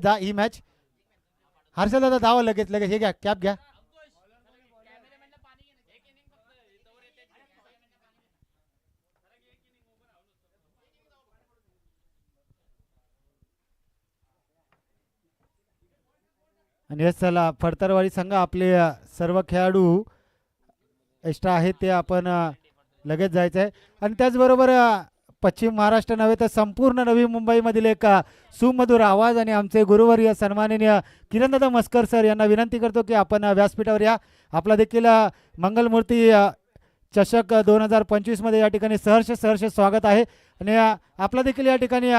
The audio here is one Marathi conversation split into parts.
जा ही मॅच. हर्षल दादा धावा लगेच लगेच. हे घ्या कॅप घ्या. आणि चला फडतरवाडी संघ आपले सर्व खेळाडू एक्स्ट्रा आहेत ते आपण लगेच जायचं आहे. आणि त्याचबरोबर पश्चिम महाराष्ट्र नव्हे तर संपूर्ण नवी मुंबईमधील एक सुमधुर आवाज आणि आमचे गुरुवर्य सन्माननीय किरणदादा मस्कर सर यांना विनंती करतो की आपण व्यासपीठावर या. आपला देखील मंगलमूर्ती चषक 2025 मध्ये या ठिकाणी सहर्ष सहर्ष स्वागत आहे. आणि आपला देखील या ठिकाणी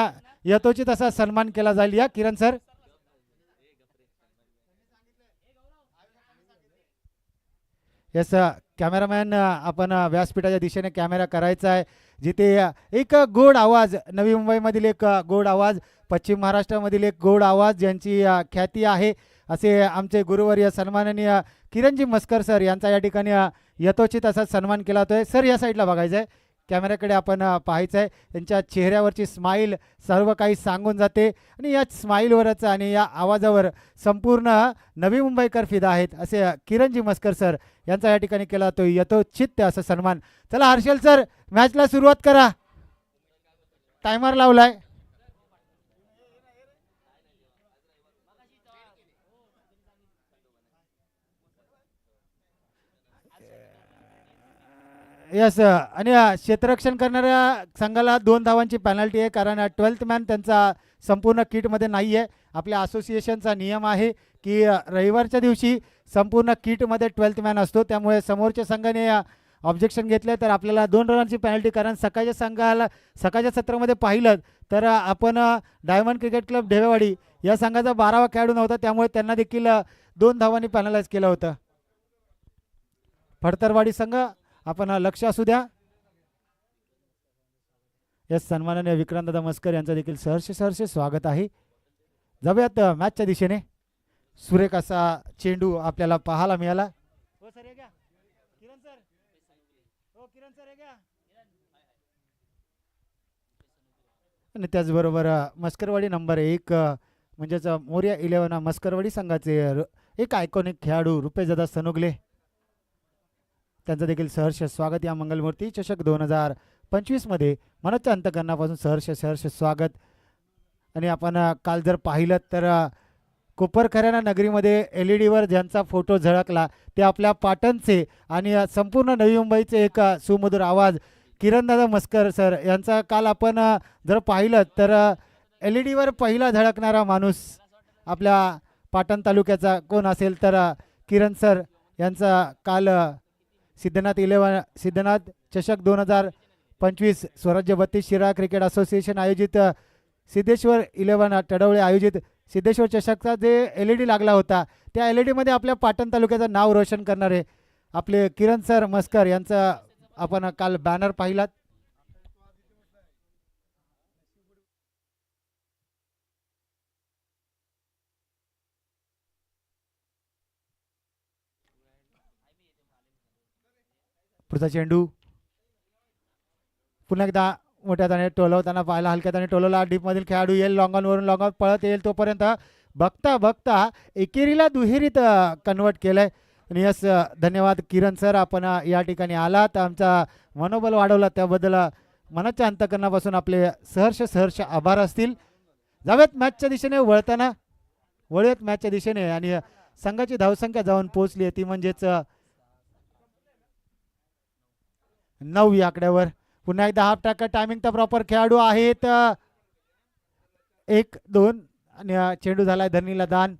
यथोचित असा सन्मान केला जाईल. या किरण सर. येस कॅमेरामॅन आपण व्यासपीठाच्या दिशेने कॅमेरा करायचा आहे. जिथे एक गोड आवाज नवी मुंबईमधील एक गोड आवाज, पश्चिम महाराष्ट्रामधील एक गोड आवाज ज्यांची ख्याती आहे असे आमचे गुरुवर्य सन्माननीय किरणजी मस्कर सर यांचा या ठिकाणी यथोचित असा सन्मान केला जातोय. सर या साईडला बघायचं आहे, कॅमेऱ्याकडे आपण पाहायचं आहे. त्यांच्या चेहऱ्यावरची स्माईल सर्व काही सांगून जाते आणि या स्माईलवरच आणि या आवाजावर संपूर्ण नवी मुंबईकर फिदा आहेत असे किरणजी मस्कर सर यांचा या ठिकाणी केला जातो यथोचित असा सन्मान. चला हर्षल सर मॅचला सुरुवात करा. टायमर लावलाय. यस आणि क्षेत्ररक्षण करणाऱ्या संघाला 2 धावांची पेनल्टी आहे कारण 12th मॅन त्यांचा संपूर्ण किटमध्ये नाही आहे. आपल्या असोसिएशनचा नियम आहे की रविवारच्या दिवशी संपूर्ण किटमध्ये 12th मॅन असतो. त्यामुळे समोरच्या संघाने ऑब्जेक्शन घेतले तर आपल्याला 2 रनांची पेनल्टी. कारण सकाळच्या सत्रामध्ये पाहिलं तर आपण डायमंड क्रिकेट क्लब ढेवेवाडी या संघाचा 12वा खेळाडू नव्हता, त्यामुळे त्यांना देखील 2 धावांनी पॅनलाइज केलं होतं. फडतरवाडी संघ आपण लक्ष असू द्या. यस सन्माननीय विक्रांतदादा मस्कर यांचं देखील सहर्ष सहर्ष स्वागत आहे. जाऊयात मॅचच्या दिशेने. सुरेख असा चेंडू आपल्याला पाहायला मिळाला. हो सर हे घ्या किरण सर. हो किरण सर हे घ्या. आणि त्याचबरोबर मस्करवाडी नंबर 1 म्हणजेच मोर्या 11 मस्करवाडी संघाचे एक आयकॉनिक खेळाडू रुपेशदादा सनुगले त्यांचं देखील सहर्ष स्वागत या मंगलमूर्ती चषक 2025 मध्ये. मनोजच्या अंतकरणापासून सहर्ष सहर्ष स्वागत. आणि आपण काल जर पाहिलं तर कोपरखऱ्याना नगरीमध्ये LED वर ज्यांचा फोटो झळकला ते आपल्या पाटणचे आणि संपूर्ण नवी मुंबईचे एक सुमधुर आवाज किरणदादा मस्कर सर यांचा काल आपण जर पाहिलं तर LED वर पहिला झळकणारा माणूस आपल्या पाटण तालुक्याचा कोण असेल तर किरण सर यांचा काल सिद्धनाथ चषक 2025 स्वराज्य 32 शिराळा क्रिकेट असोसिएशन आयोजित सिद्धेश्वर 11 टडवळे आयोजित सिद्धेश्वर चषकचा जे LED लागला होता त्या LED मध्ये आपल्या पाटण तालुक्याचं नाव रोशन करणारे आपले किरण सर मस्कर यांचा आपण काल बॅनर पाहिलात. पुढचा चेंडू पुन्हा एकदा मोठ्या त्याने टोलवताना पाहिला. हलक्या त्याने टोलवला. डीपमधील खेळाडू येईल. लॉंग ऑन वरून लॉंग ऑन पळत येईल तोपर्यंत बघता बघता एकेरीला दुहेरीत कन्वर्ट केलंय. आणि यस धन्यवाद किरण सर आपण या ठिकाणी आलात, आमचा मनोबल वाढवला त्याबद्दल मनाच्या अंतकरणापासून आपले सहर्ष सहर्ष आभार असतील. जाऊयात मॅचच्या दिशेने. वळूयात मॅचच्या दिशेने. आणि संघाची धावसंख्या जाऊन पोहोचली ती म्हणजेच 9 या आकड्यावर. पुन्हा एकदा हाफ ट्रॅक टायमिंग तर प्रॉपर खेळाडू आहेत. 1-2 आणि चेंडू झालाय धरणीला दान.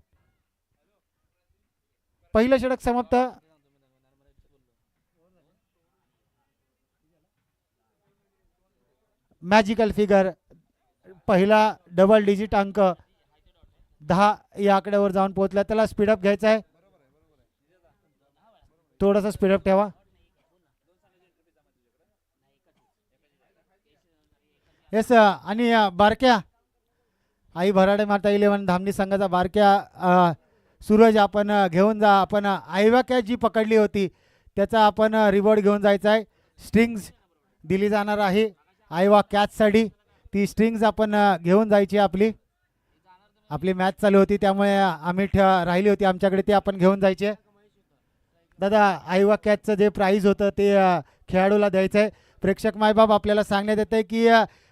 पहिलं षटक समाप्त. मॅजिकल फिगर पहिला डबल डिजिट अंक 10 या आकड्यावर जाऊन पोहोचला. त्याला स्पीडअप घ्यायचा आहे. थोडासा स्पीडअप ठेवा. येस आणि बारक्या आई भराडे माता 11 धामणी संघाचा बारक्या सूरज आपण घेऊन जा. आपण आयवा कॅच जी पकडली होती त्याचा आपण रिवॉर्ड घेऊन जायचा आहे. स्ट्रिंग्स दिली जाणार आहे आयवा कॅचसाठी. ती स्ट्रिंग्स आपण घेऊन जायची आपली. आपली मॅच चालू होती त्यामुळे आम्ही राहिली होती आमच्याकडे, ते आपण घेऊन जायचे. दादा आयवा कॅचचं जे प्राईज होतं ते खेळाडूला द्यायचं आहे. प्रेक्षक मायबाप आपल्याला सांगण्यात येतं आहे की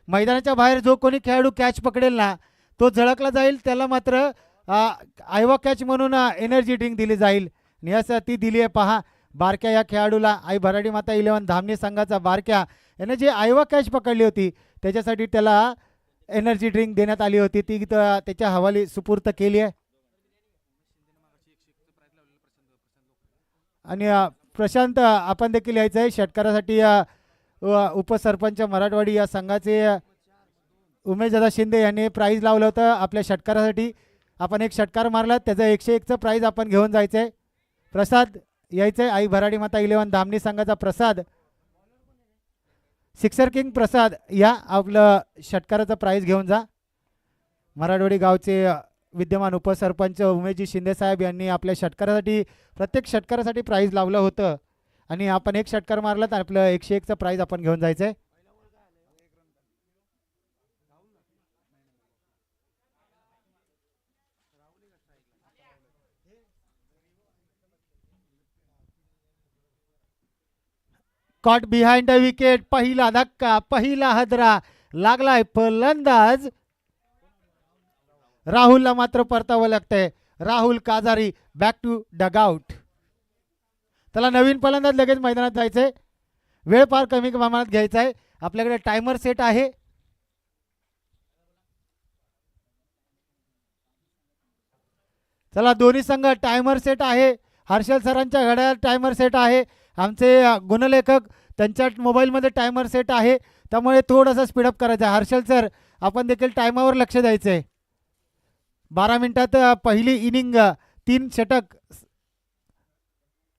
मैदानाच्या बाहेर जो कोणी खेळाडू कॅच पकडेल ना तो झळकला जाईल, त्याला मात्र आयवा कॅच म्हणून एनर्जी ड्रिंक दिली जाईल. नियास ती दिली आहे पहा बारक्या या खेळाडूला. आई भराडी माता 11 धामणी संघाचा बारक्या याने जे आयवा कॅच पकडली होती त्याच्यासाठी त्याला एनर्जी ड्रिंक देण्यात आली होती, ती त्याच्या हवाली सुपूर्त केली आहे. आणि प्रशांत आपण देखील यायचं आहे षटकारासाठी. उपसरपंच मराठवाडी या संघाचे उमेशदादा शिंदे यांनी प्राईज लावलं होतं आपल्या षटकारासाठी. आपण एक षटकार मारला त्याचं 101चं प्राईज आपण घेऊन जायचं आहे. प्रसाद यायचं आहे आई भराडी माता 11 धामणी संघाचा प्रसाद, सिक्सर किंग प्रसाद या आपलं षटकाराचं प्राईज घेऊन जा. मराठवाडी गावचे विद्यमान उपसरपंच उमेशजी शिंदे साहेब यांनी आपल्या षटकारासाठी प्रत्येक षटकारासाठी प्राईज लावलं होतं आणि आपण एक षटकार मारला तर आपलं 101चं प्राईज आपण घेऊन जायचं आहे. कॉट बिहाइंड द विकेट, पहिला धक्का, पहिला हदरा लागलाय फलंदाज राहुलला मात्र परतावं लागतंय. राहुल काजारी बॅक टू डगआउट. त्याला नवीन फलंदाज लगेच मैदानात जायचंय, वेळ फार कमी प्रमाणात घ्यायचा आहे. आपल्याकडे टायमर सेट आहे. चला दोन्ही संघ टायमर सेट आहे. हर्षल सरांच्या घड्याळ टायमर सेट आहे, आमचे गुणलेखक त्यांच्या मोबाईलमध्ये टायमर सेट आहे, त्यामुळे थोडंसं स्पीडअप करायचं आहे. हर्षल सर आपण देखील टायमावर लक्ष द्यायचं आहे. 12 मिनिटात पहिली इनिंग 3 षटक,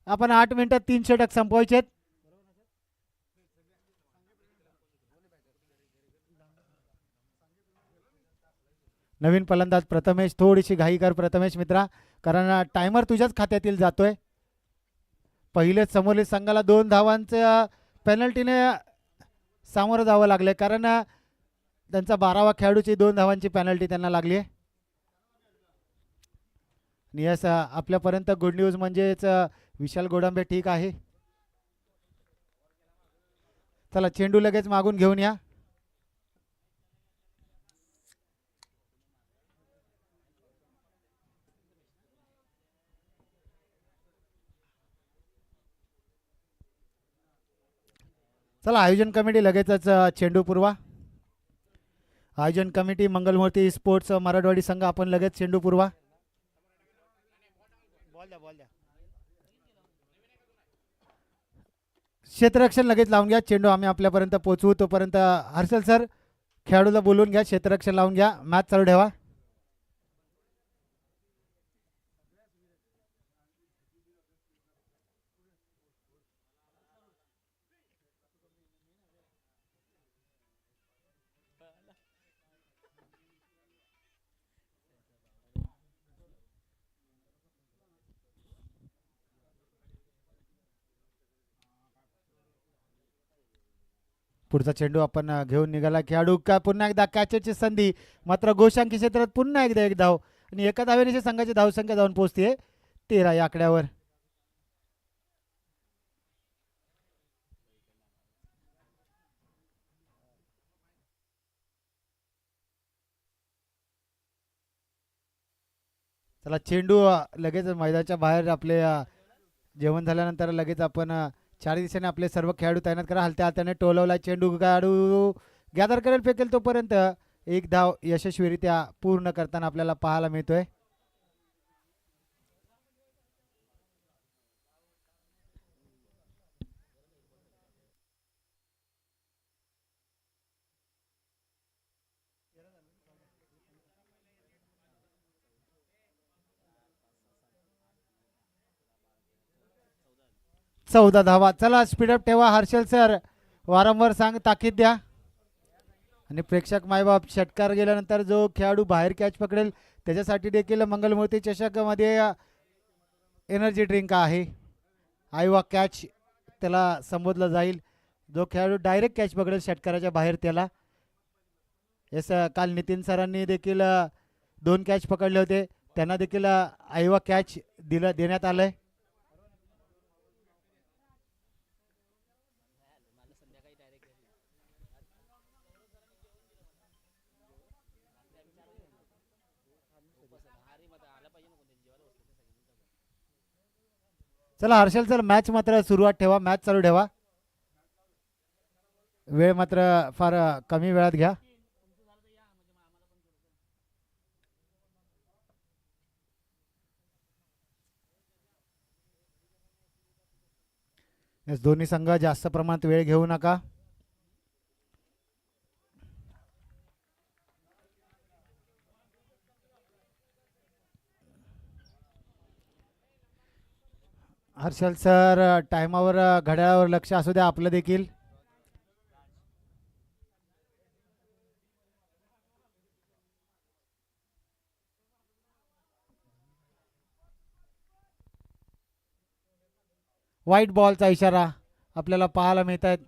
आपण 8 मिनिटात 3 षटक संपवायचे आहेत. नवीन फलंदाज प्रथमेश, थोडीशी घाई कर प्रथमेश मित्रा, कारण टायमर तुझ्याच खात्यातील जातोय. पहिलेच समोरील संघाला 2 धावांच्या पेनल्टीने सामोरं जावं लागले, कारण त्यांचा 12वा खेळाडूची 2 धावांची पेनल्टी त्यांना लागली आहे. नियस आपल्यापर्यंत गुड न्यूज म्हणजेच विशाल गोडांबे ठीक आहे. चला चेंडू लगेच मागून घेऊन या. चला आयोजन कमिटी लगेचच चेंडू पुरवा. आयोजन कमिटी मंगलमूर्ती स्पोर्ट्स मराठवाडी संघ आपण लगेच चेंडू पुरवा. क्षेत्ररक्षण लगेच लावून घ्या. चेंडू आम्ही आपल्यापर्यंत पोहोचवू तोपर्यंत हर्षल सर खेळाडूला बोलून घ्या, क्षेत्ररक्षण लावून घ्या, मॅच चालू ठेवा. पुढचा चेंडू आपण घेऊन निघाला. खेळाडू का पुन्हा एकदा कॅचची संधी, मात्र गोशांकी क्षेत्रात पुन्हा एकदा एक धाव आणि एका धावेने संघाची धावसंख्या जाऊन पोहोचते 13 या आकड्यावर. चला चेंडू लगेच मैदानाच्या बाहेर आपले जेवण झाल्यानंतर लगेच आपण 4 दिवसांनी आपले सर्व खेळाडू तैनात करा. हलत्या हाताने टोलवला चेंडू, खेळाडू गॅदर करेल फेकेल तोपर्यंत एक धाव यशस्वीरित्या पूर्ण करताना आपल्याला पाहायला मिळतोय. चौदा धावा. चला स्पीडअप ठेवा हर्षल सर, वारंवार सांग, ताकीद द्या. आणि प्रेक्षक मायबाप षटकार गेल्यानंतर जो खेळाडू बाहेर कॅच पकडेल त्याच्यासाठी देखील मंगलमूर्ती चषकमध्ये एनर्जी ड्रिंक आहे. आयवा कॅच त्याला संबोधलं जाईल. जो खेळाडू डायरेक्ट कॅच पकडेल षटकाराच्या बाहेर त्याला. काल नितीन सरांनी देखील 2 कॅच पकडले होते त्यांना देखील आयवा कॅच देण्यात आलंय. चला हर्षल सर मॅच मात्र सुरुवात ठेवा, मॅच चालू ठेवा. वेळ मात्र फार कमी वेळात घ्या. दोन्ही संघ जास्त प्रमाणात वेळ घेऊ नका. हर्षल सर टायमावर घड्याळावर लक्ष असू द्या आपलं देखील. व्हाईट बॉलचा इशारा आपल्याला पाहायला मिळत आहेत.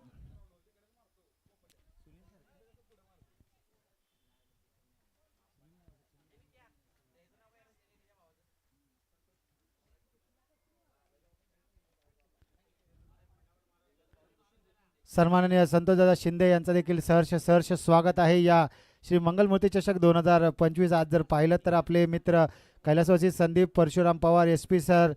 सन्माननीय संतोषदादा शिंदे यांचं देखील सहर्ष स्वागत आहे या श्री मंगलमूर्ती चषक 2025. आज जर पाहिलं तर आपले मित्र कैलासवासी संदीप परशुराम पवार SP सर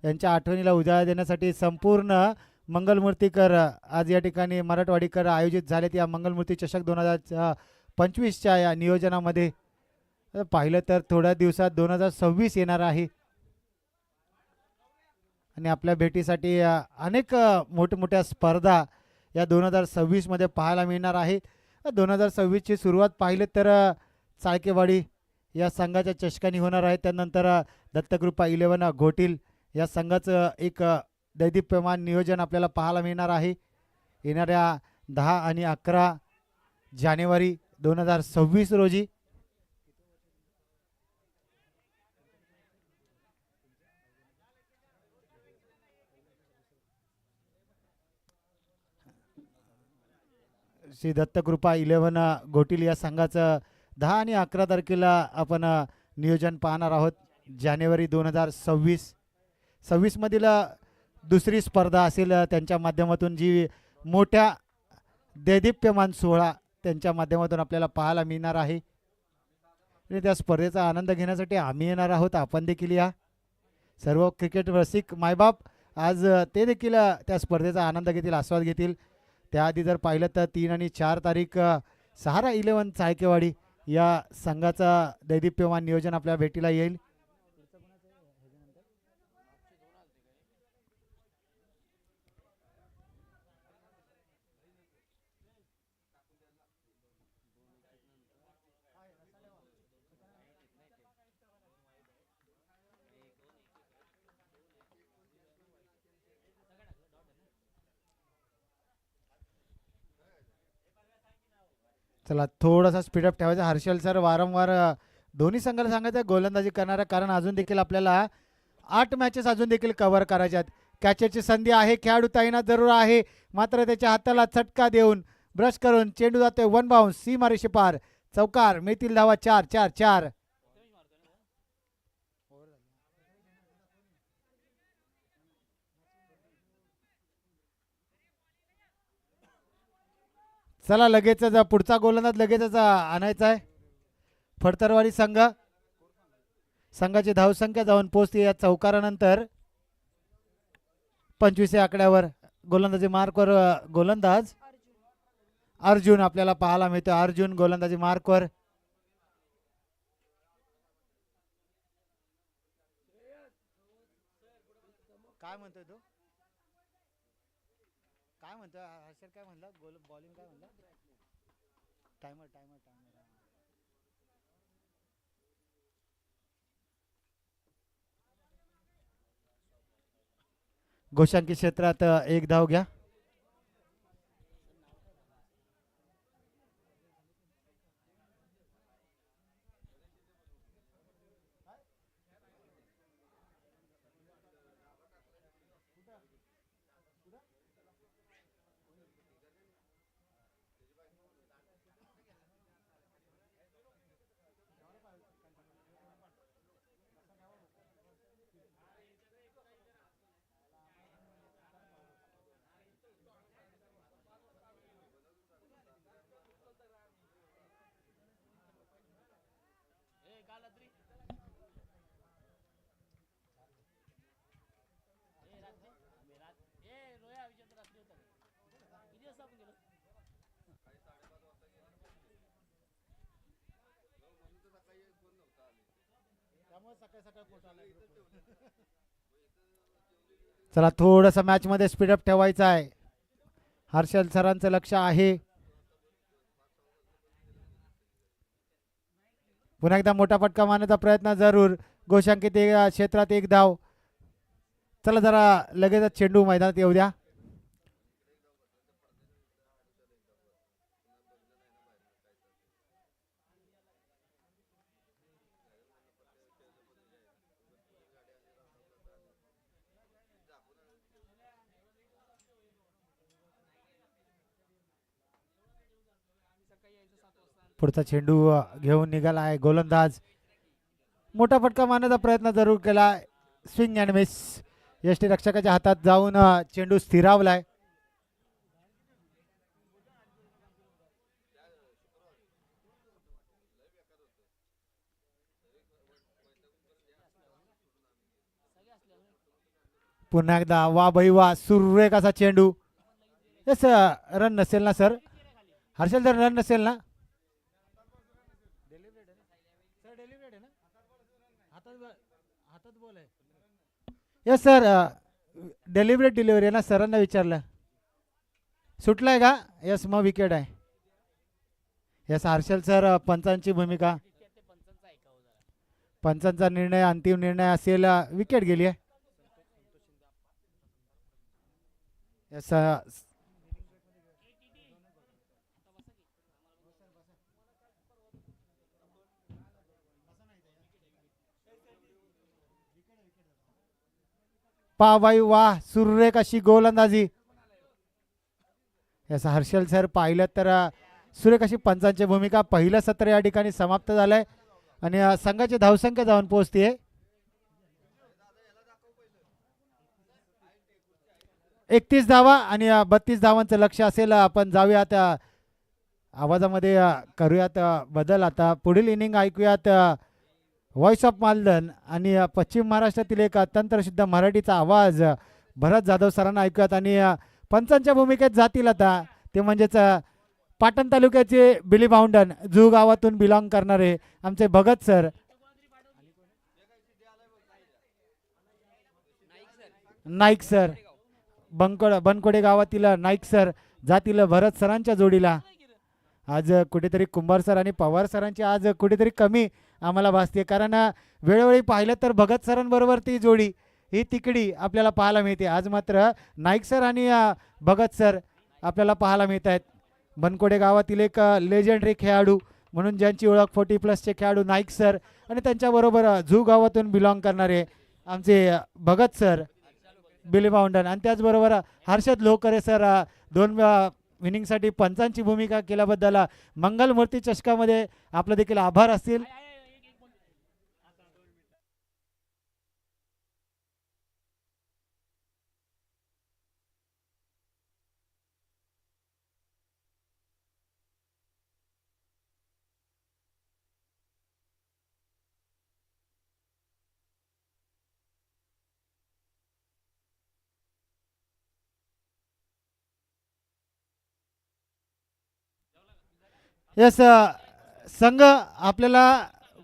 यांच्या आठवणीला उजाळा देण्यासाठी संपूर्ण मंगलमूर्तीकर आज या ठिकाणी मराठवाडीकर आयोजित झालेत. या मंगलमूर्ती चषक 2025च्या या नियोजनामध्ये पाहिलं तर थोड्या दिवसात 2026 येणार आहे आणि आपल्या भेटीसाठी अनेक मोठमोठ्या स्पर्धा या 2026 मध्ये पाहायला मिळणार आहे. 2026ची सुरुवात पाहिली तर चाळकेवाडी या संघाच्या चषकानी होणार आहे. त्यानंतर दत्तकृपा 11 घोटील या संघाचं एक दैदिप्यमान नियोजन आपल्याला पाहायला मिळणार आहे येणाऱ्या 10 आणि 11 जानेवारी 2026 रोजी. श्री दत्तकृपा 11 घोटील या संघाचं 10 आणि 11 तारखेला आपण नियोजन पाहणार आहोत. जानेवारी 2026 मधील दुसरी स्पर्धा असेल त्यांच्या माध्यमातून जी मोठ्या दैदिप्यमान सोहळा त्यांच्या माध्यमातून आपल्याला पाहायला मिळणार आहे आणि त्या स्पर्धेचा आनंद घेण्यासाठी आम्ही येणार आहोत. आपण देखील या. सर्व क्रिकेट रसिक मायबाप आज ते देखील त्या स्पर्धेचा आनंद घेतील, आस्वाद घेतील. त्याआधी जर पाहिलं तर 3 आणि 4 तारीख सहारा 11 चाळकेवाडी या संघाचा दैदिप्यमान नियोजन आपल्या भेटीला येईल. चला थोडासा स्पीडअप ठेवायचा. हर्षल सर वारंवार दोन्ही संघाला सांगायचं गोलंदाजी करणारा, कारण अजून देखील आपल्याला 8 मॅचेस अजून देखील कव्हर करायच्या आहेत. कॅचेसची संधी आहे, खेळाडू तैनात जरूर आहे, मात्र त्याच्या हाताला चटका देऊन ब्रश करून चेंडू जातोय 1 बाउन्स, सीमारेषे पार, चौकार, मिळतील धावा 4. चला लगेचच पुढचा गोलंदाज लगेचच आणायचा आहे. फडतरवाडी संघाची धावसंख्या जाऊन पोहोचते या चौकारानंतर 25 आकड्यावर. गोलंदाजी मार्कवर गोलंदाज अर्जुन आपल्याला पाहायला मिळतो. अर्जुन गोलंदाजी मार्कवर. काय म्हणतोय तो? काय म्हणतोय हर्षल? काय म्हणला? बॉलिंग काय म्हणला? टायमर. गोशांकी क्षेत्रात 1 धाव घ्या. चला थोडस मॅच मध्ये स्पीडअप ठेवायचं आहे. हर्षल सरांचं लक्ष आहे. पुन्हा एकदा मोठा फटका मारण्याचा प्रयत्न जरूर. गोशांकित क्षेत्रात एक धाव. चला जरा लगेच चेंडू मैदानात येऊ द्या. पुढचा चेंडू घेऊन निघाला आहे गोलंदाज. मोठा फटका मारण्याचा प्रयत्न जरूर केला. Swing and miss. यष्टी रक्षकाच्या हातात जाऊन चेंडू स्थिरावलाय. पुन्हा एकदा वा बाई वा. सुरेख असा चेंडू. यस रन नसेल ना सर? हर्षल जर रन नसेल ना? यस सर डेलिव्हरेट डिलिव्हरी आहे ना? सरांना विचारलं. सुटलाय का? यस मग विकेट आहे. यस हर्षल सर पंचांची भूमिका. पंचांचा निर्णय अंतिम निर्णय असेल. विकेट गेली आहे. यस पाबाई वाह. सुरेख अशी गोलंदाजी. याचा हर्षल सर पाहिलं तर सुरेख अशी पंचांची भूमिका. पहिलं सत्र या ठिकाणी समाप्त झालंय आणि संघाची धावसंख्या जाऊन पोहोचते 31 धावा आणि 32 धावांचं लक्ष असेल. आपण जाऊयात आवाजामध्ये करूयात बदल. आता पुढील इनिंग ऐकूयात व्हॉइस ऑफ मालदन आणि पश्चिम महाराष्ट्रातील एक तंत्रशुद्ध मराठीचा आवाज भरत जाधव सरांना ऐकूयात. आणि पंचांच्या भूमिकेत जातील आता ते म्हणजेच पाटण तालुक्याचे बिली भाऊंडन जू गावातून बिलॉंग करणारे आमचे भगत सर. नाईक सर बनकोडे गावातील नाईक सर जातील भरत सरांच्या जोडीला. आज कुठेतरी कुंभार सर आणि पवार सरांची आज कुठेतरी कमी आम्हाला भासते. कारण वेळोवेळी पाहिलं तर भगत सरांबरोबर ती जोडी ही तिकडी आपल्याला पाहायला मिळते. आज मात्र नाईक सर आणि भगत सर आपल्याला पाहायला मिळत आहेत. बनकोडे गावातील एक लेजेंडरी खेळाडू म्हणून ज्यांची ओळख 40+ खेळाडू नाईक सर आणि त्यांच्याबरोबर झू गावातून बिलॉंग करणारे आमचे भगत सर बिली भाऊंडन आणि त्याचबरोबर हर्षद लोकरे सर 2 इनिंगसाठी पंचांची भूमिका केल्याबद्दल मंगलमूर्ती चषकामध्ये आपलं देखील आभार असतील. यस संघ आपल्याला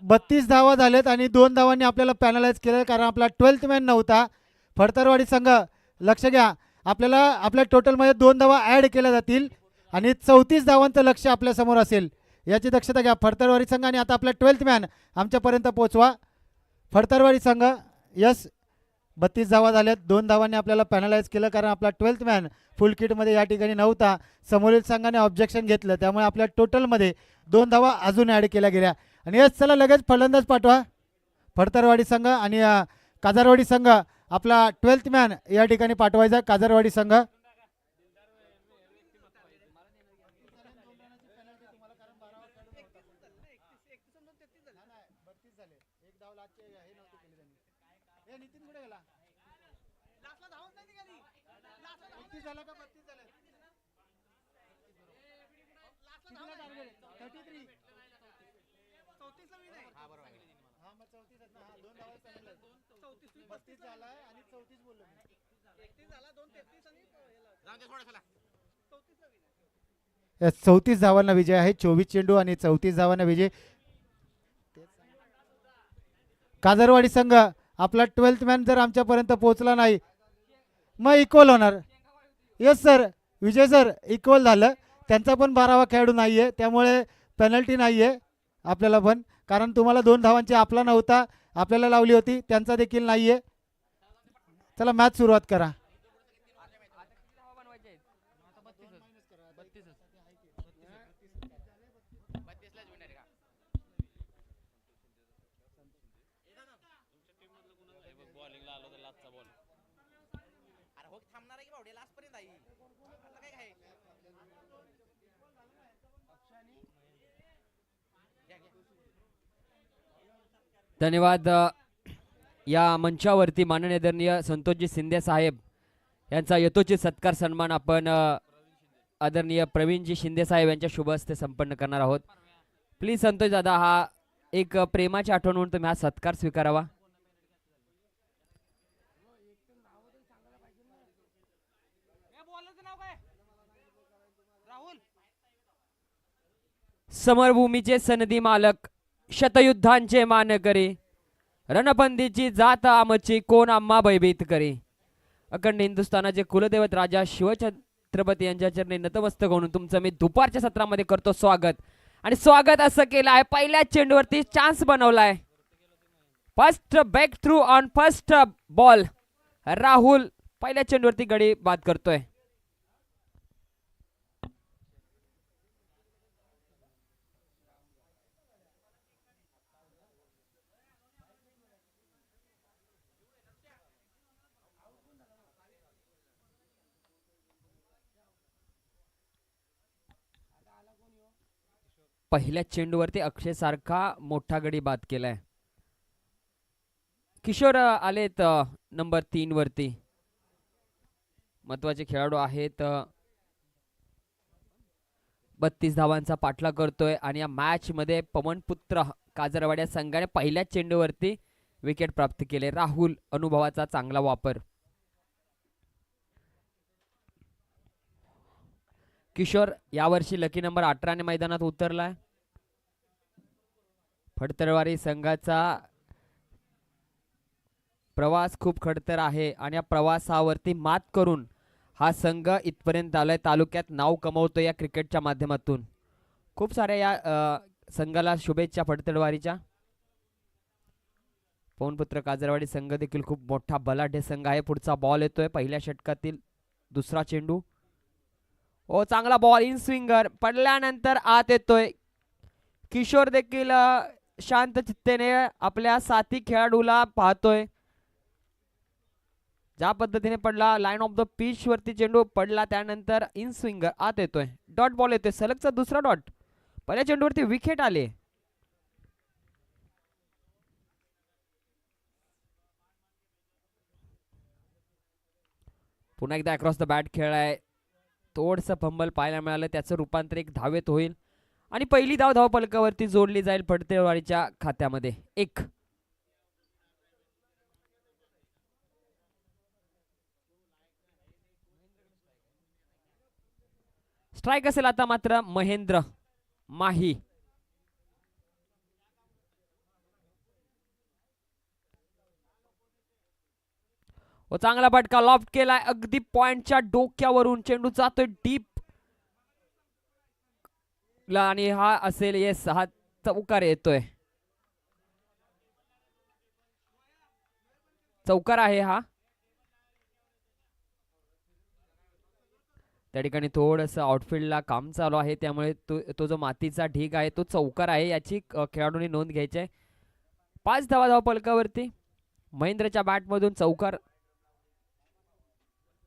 32 धावा झालेत आणि 2 धावांनी आपल्याला पॅनलाइज केलं कारण आपला 12th मॅन नव्हता. फडतरवाडी संघ लक्ष घ्या. आपल्याला आपल्या टोटलमध्ये 2 धावा ॲड केल्या जातील आणि 34 धावांचं लक्ष आपल्यासमोर असेल याची दक्षता घ्या. फडतरवाडी संघ आणि आता आपला 12th मॅन आमच्यापर्यंत पोहोचवा. फडतरवाडी संघ यस 32 धावा झाल्यात. 2 धावांनी आपल्याला पॅनलाइज केलं कारण आपला 12th मॅन फुल किटमध्ये या ठिकाणी नव्हता. समोरील संघाने ऑब्जेक्शन घेतलं त्यामुळे आपल्या टोटलमध्ये 2 धावा अजून ॲड केल्या गेल्या. आणि यस चला लगेच फलंदाज पाठवा. फडतरवाडी संघ आणि काजारवाडी संघ आपला 12th मॅन या ठिकाणी पाठवायचा. काजारवाडी संघ या 34 धावांना विजय आहे. 24 चेंडू आणि 34 धावांना विजय. काजरवाडी संघ आपला 12th मॅन जर आमच्यापर्यंत पोहोचला नाही मग इक्वल होणार. येस सर, विजय सर इक्वल झालं. त्यांचा पण 12वा खेळाडू नाही आहे, त्यामुळे पेनल्टी नाही आहे आपल्याला पण, कारण तुम्हाला 2 धावांची आपला नव्हता, आपल्याला लावली होती, त्यांचा देखील नाही आहे. चला मॅच सुरुवात करा. धन्यवाद. या मंचावरती माननीय आदरणीय संतोषजी शिंदे साहेब यांचा यथोचित सत्कार सन्मान आपण आदरणीय प्रवीणजी शिंदे साहेब यांच्या शुभ हस्ते संपन्न करणार आहोत. प्लीज संतोष दादा, हा एक प्रेमाची आठवण म्हणून तुम्ही हा सत्कार स्वीकारावा. समरभूमीचे सनदी मालक, शतयुद्धांचे मानकरी, रणबंदीची जात आमची कोण आम्हा भयभीत करी. अखंड हिंदुस्थानाचे कुलदैवत राजा शिवछत्रपती यांच्या चरणी नतमस्तक होऊन तुमचं मी दुपारच्या सत्रामध्ये करतो स्वागत. आणि स्वागत असं केलं आहे, पहिल्या चेंडूवरती चान्स बनवलाय. First back through on first ball. Rahul पहिल्या चेंडूवरती गडी बाद करतोय. पहिल्या चेंडूवरती अक्षय सारखा मोठा गडी बाद केलाय. किशोर आलेत नंबर 3 वरती. महत्वाचे खेळाडू आहेत. 32 धावांचा पाठलाग करतोय आणि या मॅच मध्ये पवनपुत्र काजरवाड्या संघाने पहिल्या चेंडूवरती विकेट प्राप्त केले. राहुल अनुभवाचा चांगला वापर. किशोर यावर्षी लकी नंबर 18 ने मैदानात उतरलाय. फडतरवारी संघाचा प्रवास खूप खडतर आहे आणि या प्रवासावरती मात करून हा संघ इथपर्यंत आलाय. तालुक्यात नाव कमवतो या क्रिकेटच्या माध्यमातून. खूप साऱ्या या संघाला शुभेच्छा फडतरवारीच्या. पवनपुत्र काजरवाडी संघ देखील खूप मोठा बलाढ्य संघ आहे. पुढचा बॉल येतोय, पहिल्या षटकातील दुसरा चेंडू. ओ चांगला बॉल, इन स्विंगर पडल्यानंतर आत येतोय. किशोर देखील शांत चित्तेने आपल्या साथी खेळाडूला पाहतोय. ज्या पद्धतीने पडला, लाईन ऑफ द पिच वरती चेंडू पडला, त्यानंतर इन स्विंगर आत येतोय. डॉट बॉल येतोय, सलगचा दुसरा डॉट. पहिल्या चेंडूवरती विकेट आले. पुन्हा एकदा अक्रॉस द बॅट खेळाय. थोडंसं फंबल पाहायला मिळालं, त्याचं रूपांतर एक धावेत होईल आणि पहिली धाव धावफलकावरती जोडली जाईल फडतरवाडीच्या खात्यामध्ये. 1. स्ट्राइक असेल आता मात्र महेंद्र माही. व चांगला फटका लॉफ्ट केलाय अगदी पॉइंटच्या डोक्यावरून. चेंडू जातोय डीप आणि हा असेल, येस, हा चौकार येतोय. चौकार आहे हा. त्या ठिकाणी थोडस आउटफील्डला काम चालू आहे, त्यामुळे तो जो मातीचा ढीग आहे तो चौकार आहे याची खेळाडूंनी नोंद घ्यायची आहे. 5 धावा धावफलकावरती. महेंद्रच्या बॅटमधून चौकार.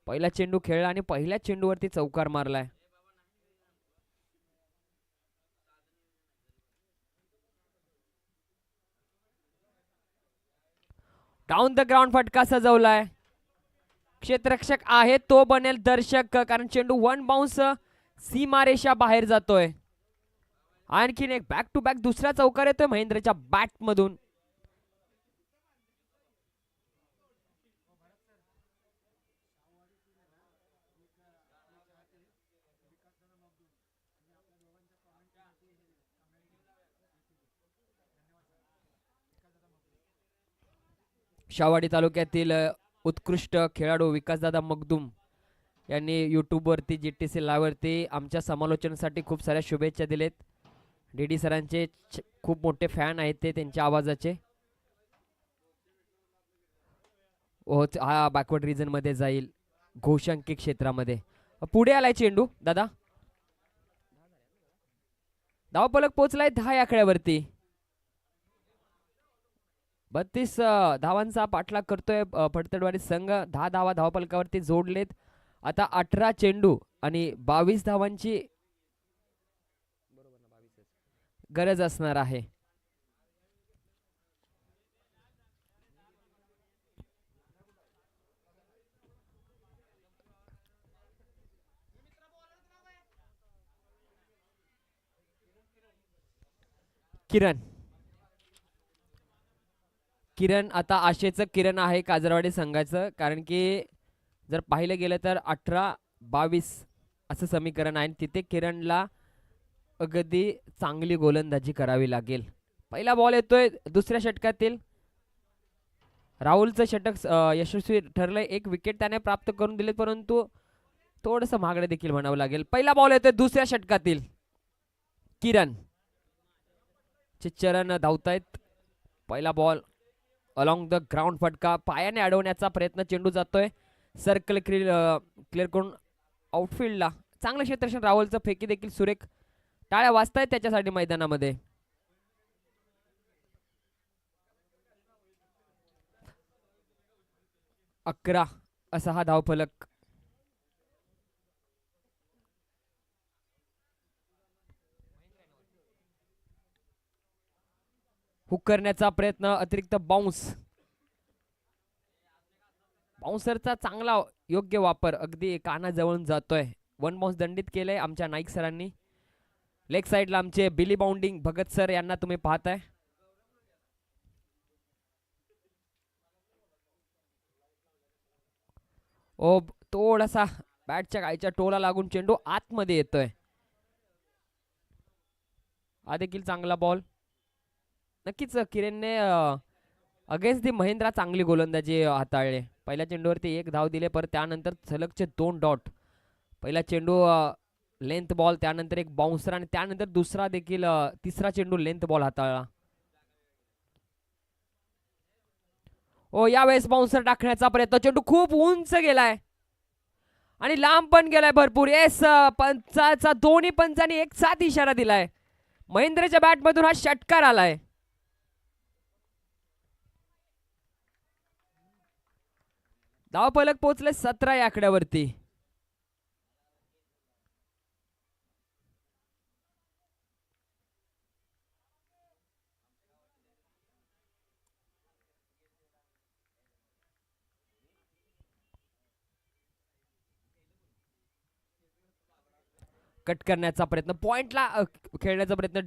पहिला चेंडू खेळला आणि पहिल्या चेंडूवरती चौकार मारलाय. डाऊन द ग्राउंड फटका सजवलाय. क्षेत्ररक्षक आहे तो बनेल दर्शक, कारण चेंडू 1 बाउन्स सीमारेषा बाहेर जातोय. आणखीन एक बॅक टू बॅक दुसरा चौकार येतोय महेंद्रच्या बॅट मधून. शाहवाडी तालुक्यातील उत्कृष्ट खेळाडू विकासदादा मगदूम यांनी यूट्यूबवरती GTC लाईव्हवरती आमच्या समालोचनासाठी खूप साऱ्या शुभेच्छा दिलेत. DD सरांचे खूप मोठे फॅन आहेत ते त्यांच्या आवाजाचे. हा बॅकवर्ड रिजन मध्ये जाईल, घोषांकी क्षेत्रामध्ये. पुढे आलाय चेंडू दादा, धावफलक पोहोचलाय 10 आकड्यावरती. 32 धावांचा पाठलाग करतोय फडतडवाडी संघ. 10 धावा धावफलकावरती जोडलेत. आता 18 चेंडू आणि 22 धावांची गरज असणार आहे. किरण आता आशेचं किरण आहे काजरवाडी संघाचं, कारण की जर पाहिलं गेलं तर 18-22 असं समीकरण आहे. तिथे किरणला अगदी चांगली गोलंदाजी करावी लागेल. पहिला बॉल येतोय दुसऱ्या षटकातील. राहुलचं षटक यशस्वी ठरलंय. 1 विकेट त्याने प्राप्त करून दिले, परंतु थोडंसं महागडं देखील म्हणावं लागेल. पहिला बॉल येतोय दुसऱ्या षटकातील. किरण चे चरण धावतायत. पहिला बॉल अलॉंग द ग्राउंड, फटका पायाने अडवण्याचा प्रयत्न, चेंडू जातोय सर्कल क्लिअर करून आउटफील्डला. चांगलं क्षेत्ररक्षण राहुलचं, फेकी देखील सुरेख. टाळ्या वाजतायत त्याच्यासाठी मैदानामध्ये. अकरा असा हा धावफलक. हुक करण्याचा प्रयत्न, अतिरिक्त बाउन्सरचा चांगला योग्य वापर, अगदी कानाजवळून जातोय. 1 बाउन्स दंडित केलंय आमच्या नाईक सरांनी. लेग साइडला आमचे बिली बाउंडिंग भगत सर यांना तुम्ही पाहताय. थोडासा बॅटच्या गायच्या टोला लागून चेंडू आतमध्ये येतोय. हा देखील चांगला बॉल. नक्कीच किरणने अगेन्स्ट दी महेंद्रा चांगली गोलंदाजी हाताळले. पहिल्या चेंडूवरती 1 धाव दिले, पर त्यानंतर सलगचे 2 डॉट. पहिला चेंडू लेंथ बॉल, त्यानंतर 1 बाउन्सर आणि त्यानंतर दुसरा देखील तिसरा चेंडू लेंथ बॉल हाताळला. यावेळेस बाउन्सर टाकण्याचा प्रयत्न, चेंडू खूप उंच गेलाय आणि लांब पण गेलाय भरपूर. पंचाचा दोन्ही पंचांनी एक साथ इशारा दिलाय. महेंद्रच्या बॅटमधून हा षटकार आलाय. धावफलक पोहोचले 17 या आकड्यावरती. कट करण्याचा प्रयत्न, पॉइंटला खेळण्याचा प्रयत्न.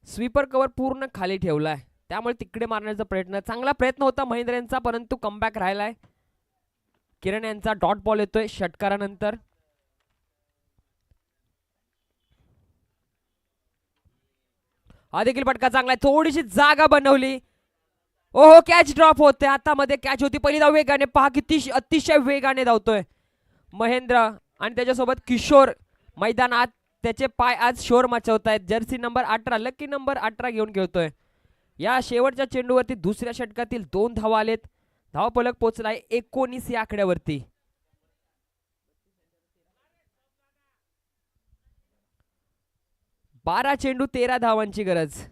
स्वीपर कव्हर पूर्ण खाली ठेवलाय, त्यामुळे तिकडे मारण्याचा प्रयत्न. चांगला प्रयत्न होता महेंद्र यांचा, परंतु कमबॅक राहिलाय. किरण यांचा डॉट बॉल येतोय षटकारानंतर. हा देखील फटका चांगला आहे. थोडीशी जागा बनवली. कॅच ड्रॉप होते. हातामध्ये कॅच होती. पहिली धाव वेगाने, पहा किती अतिशय वेगाने धावतोय महेंद्र आणि त्याच्यासोबत किशोर मैदानात. त्याचे पाय आज शोर मचवतायत. जर्सी नंबर 18, लकी नंबर 18 घेऊन खेळतोय. या शेवटच्या चेंडूवरती दुसऱ्या षटकातील 2 धावा आलेत. धावफलक पोहोचलाय 19 या आकड्यावरती. बारा चेंडू 13 धावांची गरज.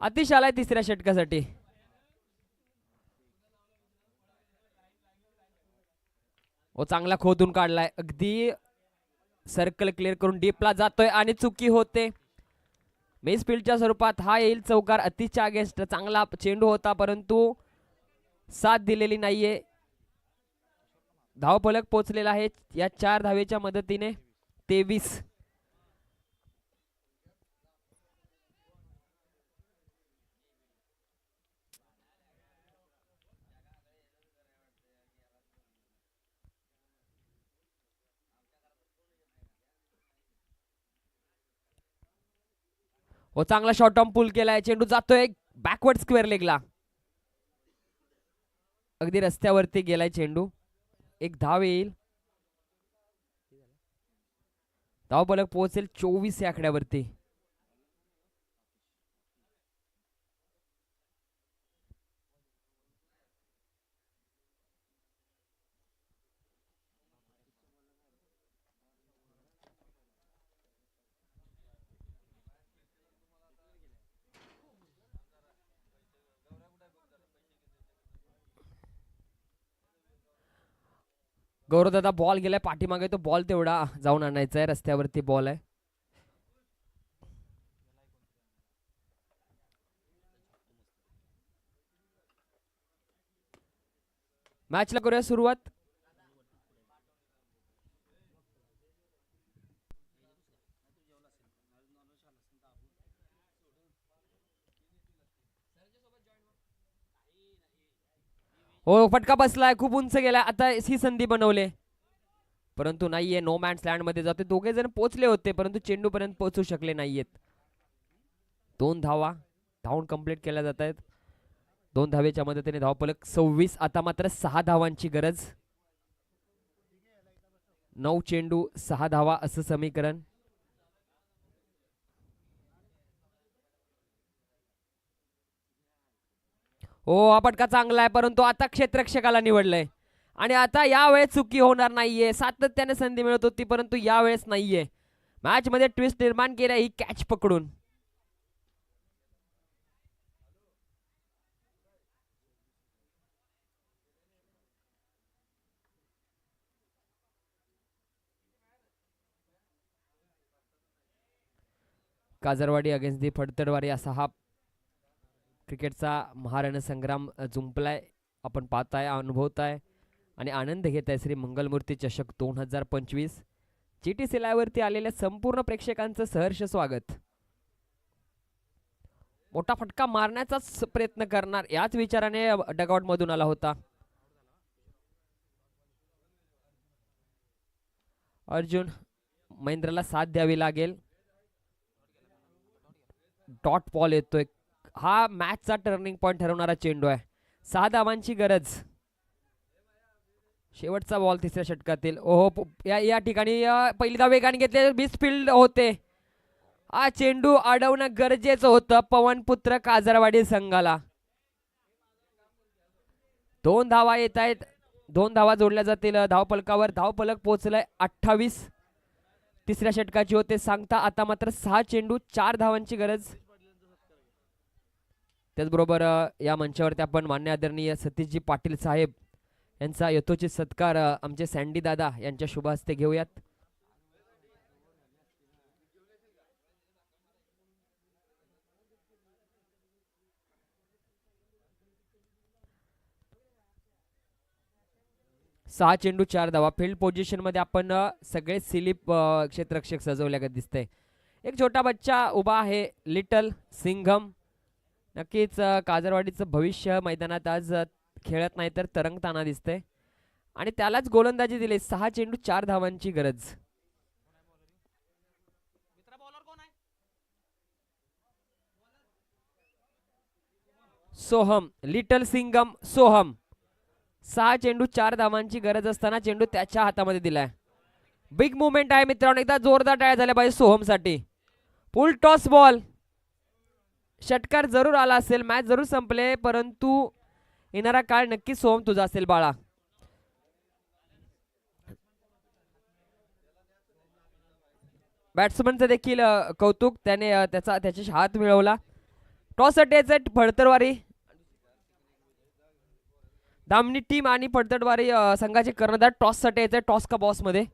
अतिश आलाय तिसऱ्या षटकासाठी. चांगला खोदून काढलाय. अगदी सर्कल क्लिअर करून डीपला जातोय आणि चुकी होते. मेस फील्डच्या स्वरूपात हा येईल चौकार. अतिशय अगेन्स्ट चांगला चेंडू होता, परंतु साथ दिलेली नाहीये. धावफलक पोहोचलेला आहे या 4 धावेच्या मदतीने 23. हो, चांगला शॉर्ट ऑन पुल केलाय. चेंडू जातोय बॅकवर्ड स्क्वेअर लेगला. अगदी रस्त्यावरती गेलाय चेंडू. एक धाव येईल. धाव फलक पोहोचेल 24 या आकड्यावरती. गौरव दादा बॉल गेलाय पाठीमागे. तो बॉल तेवढा जाऊन आणायचा आहे. रस्त्यावरती बॉल आहे. मॅचला करूया सुरुवात. हो, फटका बसलाय. खूप उंच गेलाय. आता ही संधी बनवले परंतु नाहीये. नो मॅन्स लँड मध्ये जाते. दोघे जण पोहोचले होते परंतु चेंडू पर्यंत पोहोचू शकले नाहीयेत. 2 धावा धावून कंप्लीट केल्या जात आहेत. 2 धावेच्या मदतीने धावफलक 26. आता मात्र 6 धावांची गरज. 9 चेंडू 6 धावा असं समीकरण. हो, हा फटका चांगला आहे परंतु आता क्षेत्ररक्षकाला निवडलंय आणि आता यावेळेस चुकी होणार नाहीये. सातत्याने संधी मिळत होती परंतु यावेळेस नाहीये. मॅच मध्ये ट्विस्ट निर्माण केला ही कॅच पकडून. काजरवाडी अगेन्स्ट दी फडतडवाडी असा हा क्रिकेटचा महारणसंग्राम जुंपलाय. आपण पाहताय, अनुभवताय आणि आनंद घेत आहे. श्री मंगलमूर्ती चषक 2025 GTC लाईव्ह वरती आलेल्या संपूर्ण प्रेक्षकांचं सहर्ष स्वागत. मोठा फटका मारण्याचाच प्रयत्न करणार याच विचाराने डगआउट मधून आला होता अर्जुन. महेंद्रला साथ द्यावी लागेल. डॉट बॉल येतोय. हा मॅचचा टर्निंग पॉइंट ठरवणारा चेंडू आहे. 6 धावांची गरज. शेवटचा बॉल तिसऱ्या षटकातील. ओहो, या ठिकाणी पहिली धाव वेगाने घेतले. मिसफिल्ड होते. हा चेंडू अडवणं गरजेचं होतं पवनपुत्र काजरवाडी संघाला. 2 धावा येत आहेत. 2 धावा जोडल्या जातील धावफलकावर. धावफलक पोहोचलाय 28. तिसऱ्या षटकाची होते सांगता. आता मात्र 6 चेंडू 4 धावांची गरज. त्याचबरोबर या मंचावरती आपण मान्य आदरणीय सतीशजी पाटील साहेब यांचा यथोचित सत्कार आमचे सँडी दादा यांच्या शुभ हस्ते घेऊयात. सहा चेंडू 4 धावा. फील्ड पोझिशन मध्ये आपण सगळे स्लिप क्षेत्ररक्षक सजवल्यागत दिसतंय. एक छोटा बच्चा उभा आहे, लिटल सिंघम. नक्कीच काजरवाडीचं भविष्य मैदानात आज खेळत नाही तर तरंगताना दिसतंय आणि त्यालाच गोलंदाजी दिली. 6 चेंडू 4 धावांची गरज. सोहम, लिटल सिंगम सोहम. 6 चेंडू 4 धावांची गरज असताना चेंडू त्याच्या हातामध्ये दिलाय. बिग मुवमेंट आहे मित्रांनो. एकदा जोरदार टाळ्या झाल्या पाहिजे सोहम साठी. फुल टॉस बॉल. षटकार जरूर आला असेल, मॅच जरूर संपले परंतु येणारा काळ नक्की सोहम तुझा असेल बाळा. बॅट्समनचं देखील कौतुक. त्याने त्याच्याशी हात मिळवला. टॉस साठी फडतरवारी दामनी टीम आणि फडतडवारी संघाचे कर्णधार टॉस साठी यायचे. टॉस का बॉस मध्ये